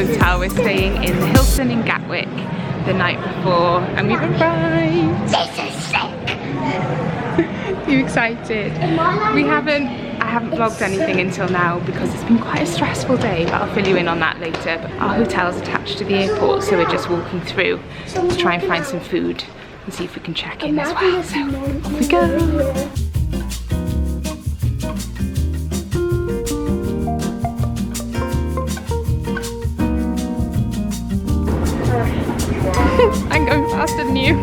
hotel. We're staying in the Hilton in Gatwick the night before, and we've arrived. This is sick. You excited? I haven't vlogged anything until now because it's been quite a stressful day, but I'll fill you in on that later. But our hotel's attached to the airport, so we're just walking through to try and find some food and see if we can check in as well. So off we go. I'm going faster than you.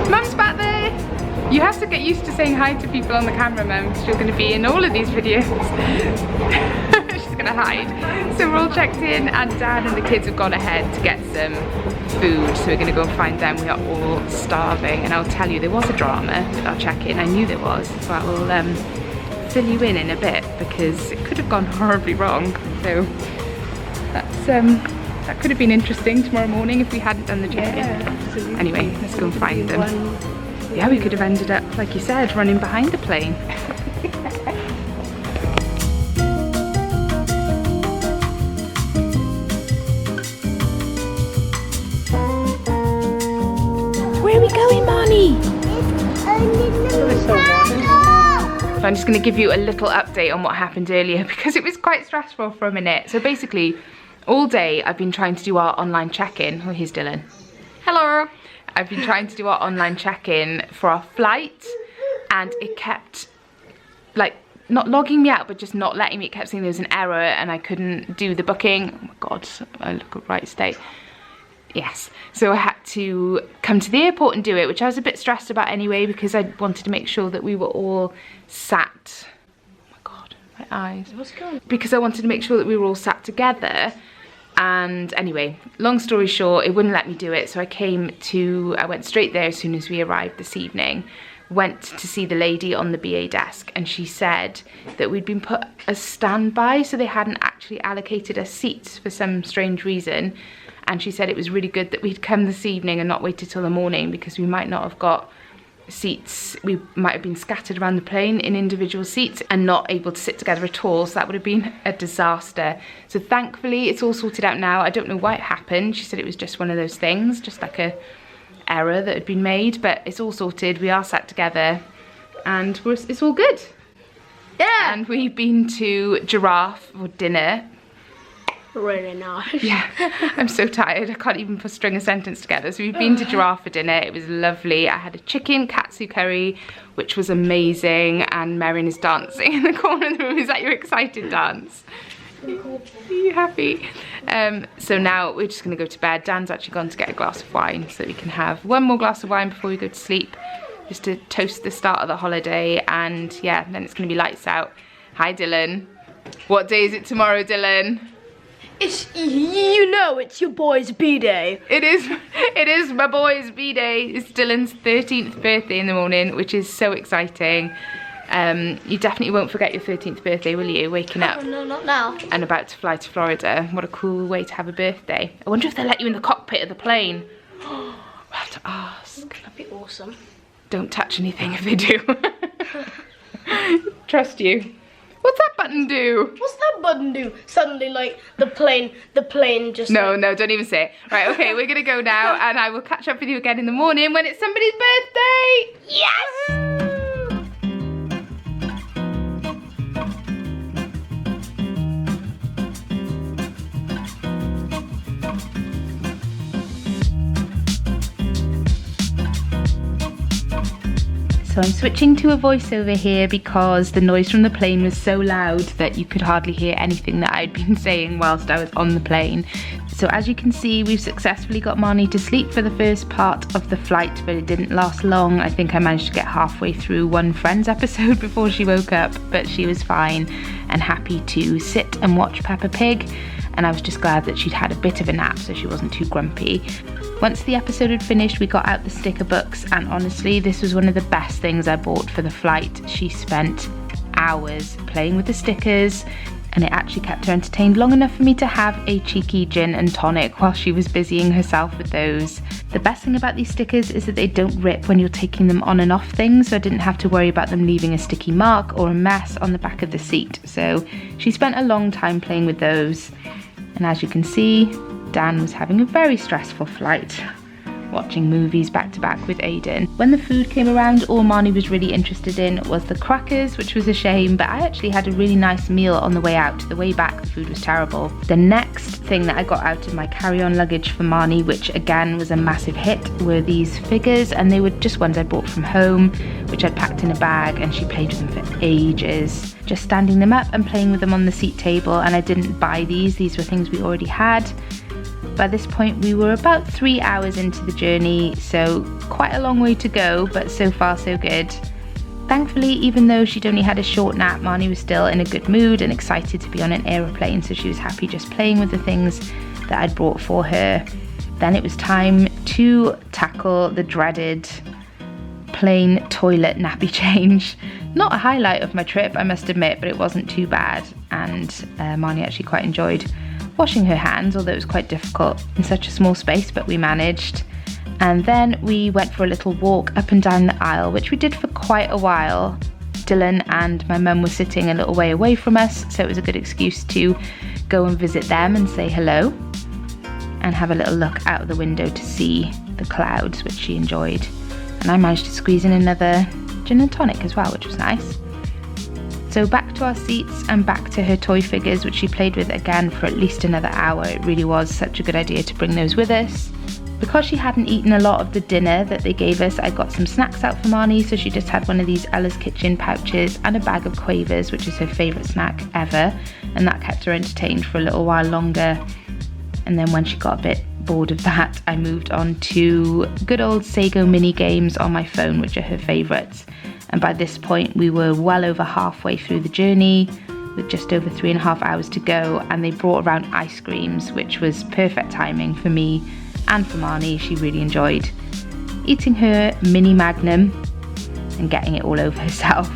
Mum's back there. You have to get used to saying hi to people on the camera, Mum, because you're going to be in all of these videos. She's going to hide. So we're all checked in, and Dad and the kids have gone ahead to get some food. So we're going to go and find them. We are all starving, and I'll tell you, there was a drama with our check-in. I knew there was, so I will fill you in a bit because it could have gone horribly wrong. So that's that could have been interesting tomorrow morning if we hadn't done the check-in. Yeah, anyway, let's go and find them. Yeah, we could have ended up, like you said, running behind the plane. Where are we going, Marnie? So I'm just going to give you a little update on what happened earlier because it was quite stressful for a minute. So basically, all day I've been trying to do our online check-in. Oh, here's Dylan. Hello. I've been trying to do our online check-in for our flight, and it kept, like, not logging me out, but just not letting me. It kept saying there was an error and I couldn't do the booking. Oh my God, I look at right state. Yes, so I had to come to the airport and do it, which I was a bit stressed about anyway because I wanted to make sure that we were all sat. Oh my God, my eyes. What's going on? Because I wanted to make sure that we were all sat together. And anyway, long story short, it wouldn't let me do it, so I went straight there as soon as we arrived this evening. Went to see the lady on the BA desk, and she said that we'd been put as standby, so they hadn't actually allocated us seats for some strange reason. And she said it was really good that we'd come this evening and not waited till the morning because we might not have got seats. We might have been scattered around the plane in individual seats and not able to sit together at all, so that would have been a disaster. So thankfully it's all sorted out now. I don't know why it happened. She said it was just one of those things, just like a error that had been made, but it's all sorted. We are sat together and it's all good. Yeah. And we've been to Giraffe for dinner. Really nice. Yeah, I'm so tired. I can't even string a sentence together. So we've been to Giraffe for dinner. It was lovely. I had a chicken katsu curry, which was amazing. And Merrin is dancing in the corner of the room. Is that your excited dance? Are you happy? So now we're just going to go to bed. Dan's actually gone to get a glass of wine so we can have one more glass of wine before we go to sleep, just to toast the start of the holiday. And yeah, then it's going to be lights out. Hi, Dylan. What day is it tomorrow, Dylan? It's, you know, it's your boy's B-day. It is my boy's B-day. It's Dylan's 13th birthday in the morning, which is so exciting. You definitely won't forget your 13th birthday, will you? Waking up. No, not now. And about to fly to Florida. What a cool way to have a birthday. I wonder if they'll let you in the cockpit of the plane. We'll have to ask. That'd be awesome. Don't touch anything if they do. Trust you. What's that button do? What's that button do? Suddenly, like, the plane just... No, don't even say it. Right, okay, we're gonna go now, and I will catch up with you again in the morning when it's somebody's birthday! Yes! So I'm switching to a voiceover here because the noise from the plane was so loud that you could hardly hear anything that I'd been saying whilst I was on the plane. So as you can see, we've successfully got Marnie to sleep for the first part of the flight, but it didn't last long. I think I managed to get halfway through one Friends episode before she woke up, but she was fine and happy to sit and watch Peppa Pig. And I was just glad that she'd had a bit of a nap so she wasn't too grumpy. Once the episode had finished, we got out the sticker books, and honestly, this was one of the best things I bought for the flight. She spent hours playing with the stickers, and it actually kept her entertained long enough for me to have a cheeky gin and tonic while she was busying herself with those. The best thing about these stickers is that they don't rip when you're taking them on and off things, so I didn't have to worry about them leaving a sticky mark or a mess on the back of the seat. So she spent a long time playing with those. And as you can see, Dan was having a very stressful flight, watching movies back to back with Aiden. When the food came around, all Marnie was really interested in was the crackers, which was a shame, but I actually had a really nice meal on the way out. The way back, the food was terrible. The next thing that I got out of my carry-on luggage for Marnie, which again was a massive hit, were these figures, and they were just ones I bought from home, which I'd packed in a bag, and she played with them for ages. Just standing them up and playing with them on the seat table, and I didn't buy these were things we already had. By this point we were about 3 hours into the journey, so quite a long way to go, but so far so good. Thankfully, even though she'd only had a short nap, Marnie was still in a good mood and excited to be on an aeroplane, so she was happy just playing with the things that I'd brought for her. Then it was time to tackle the dreaded plane toilet nappy change. Not a highlight of my trip, I must admit, but it wasn't too bad, and Marnie actually quite enjoyed washing her hands, although it was quite difficult in such a small space, but we managed. And then we went for a little walk up and down the aisle, which we did for quite a while. Dylan and my mum were sitting a little way away from us, so it was a good excuse to go and visit them and say hello and have a little look out of the window to see the clouds, which she enjoyed. And I managed to squeeze in another gin and tonic as well, which was nice. So back to our seats and back to her toy figures, which she played with again for at least another hour. It really was such a good idea to bring those with us. Because she hadn't eaten a lot of the dinner that they gave us, I got some snacks out for Marnie, so she just had one of these Ella's Kitchen pouches and a bag of Quavers, which is her favourite snack ever, and that kept her entertained for a little while longer. And then when she got a bit bored of that, I moved on to good old Sego mini games on my phone, which are her favourites. And by this point we were well over halfway through the journey, with just over 3.5 hours to go, and they brought around ice creams, which was perfect timing for me and for Marnie. She really enjoyed eating her mini Magnum and getting it all over herself.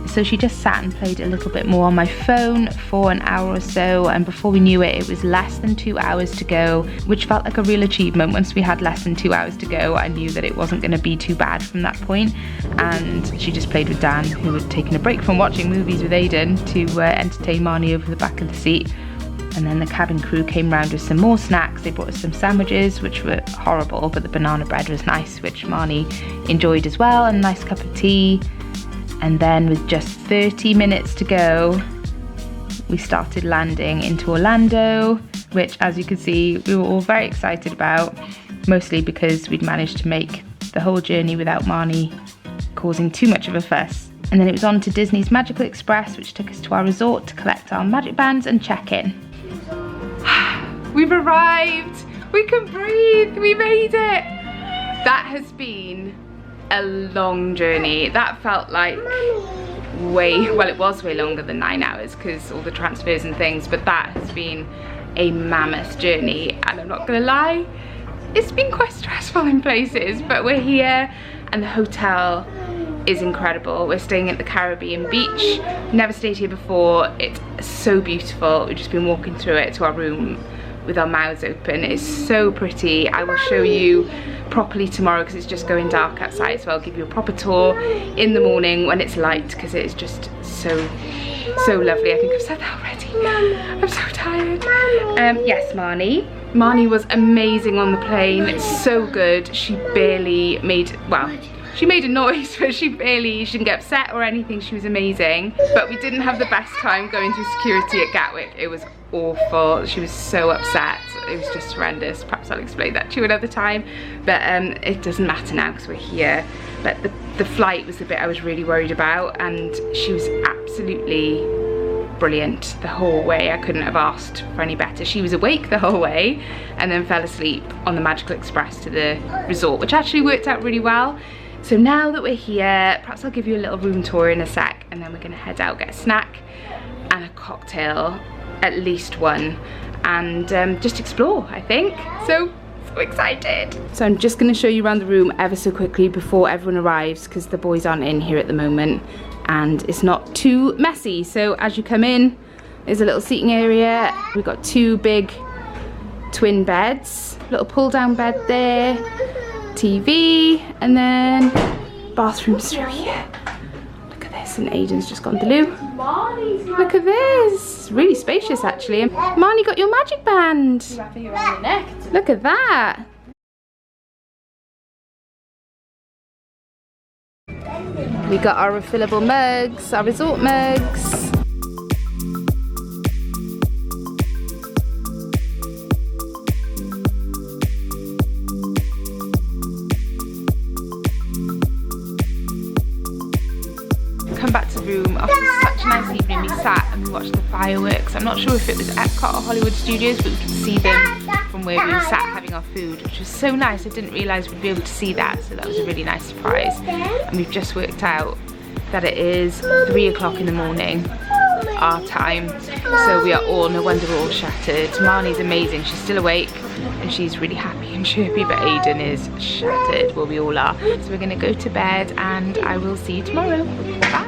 So she just sat and played a little bit more on my phone for an hour or so, and before we knew it, it was less than 2 hours to go, which felt like a real achievement. Once we had less than 2 hours to go, I knew that it wasn't going to be too bad from that point, and she just played with Dan, who had taken a break from watching movies with Aiden to entertain Marnie over the back of the seat. And then the cabin crew came round with some more snacks. They brought us some sandwiches, which were horrible, but the banana bread was nice, which Marnie enjoyed as well, and a nice cup of tea. And then with just 30 minutes to go, we started landing into Orlando, which, as you can see, we were all very excited about, mostly because we'd managed to make the whole journey without Marnie causing too much of a fuss. And then it was on to Disney's Magical Express, which took us to our resort to collect our magic bands and check in. We've arrived! We can breathe! We made it! That has been a long journey. That felt like it was way longer than 9 hours because all the transfers and things, but that has been a mammoth journey, and I'm not gonna lie, it's been quite stressful in places, but we're here and the hotel is incredible. We're staying at the Caribbean Beach. Never stayed here before. It's so beautiful. We've just been walking through it to our room with our mouths open. It's so pretty. I will show you properly tomorrow because it's just going dark outside, so I'll give you a proper tour in the morning when it's light, because it is just so lovely. I think I've said that already. I'm so tired. Yes, Marnie was amazing on the plane. So good. She barely made, well, she made a noise, but she didn't get upset or anything. She was amazing. But we didn't have the best time going through security at Gatwick. It was awful. She was so upset. It was just horrendous. Perhaps I'll explain that to you another time. But it doesn't matter now because we're here. But the flight was the bit I was really worried about, and she was absolutely brilliant the whole way. I couldn't have asked for any better. She was awake the whole way and then fell asleep on the Magical Express to the resort, which actually worked out really well. So now that we're here, perhaps I'll give you a little room tour in a sec, and then we're gonna head out, get a snack and a cocktail, at least one, and just explore, I think. So excited. So I'm just gonna show you around the room ever so quickly before everyone arrives, because the boys aren't in here at the moment and it's not too messy. So as you come in, there's a little seating area. We've got two big twin beds. little pull down bed there, TV, and then bathrooms through here. Look at this, and Aiden's just gone to the loo. Look at this, it's really spacious actually. Marnie got your magic band. Wrapping around your neck. Look at that. We got our refillable mugs, our resort mugs. Come back to the room after such a nice evening. We sat and we watched the fireworks. I'm not sure if it was Epcot or Hollywood Studios, but we could see them from where we sat having our food, which was so nice. I didn't realise we'd be able to see that, so that was a really nice surprise. And we've just worked out that it is 3 o'clock in the morning, our time, so we are all, no wonder we're all shattered. Marnie's amazing, she's still awake and she's really happy and chirpy, but Aiden is shattered. Well, we all are. So we're gonna go to bed and I will see you tomorrow. Bye.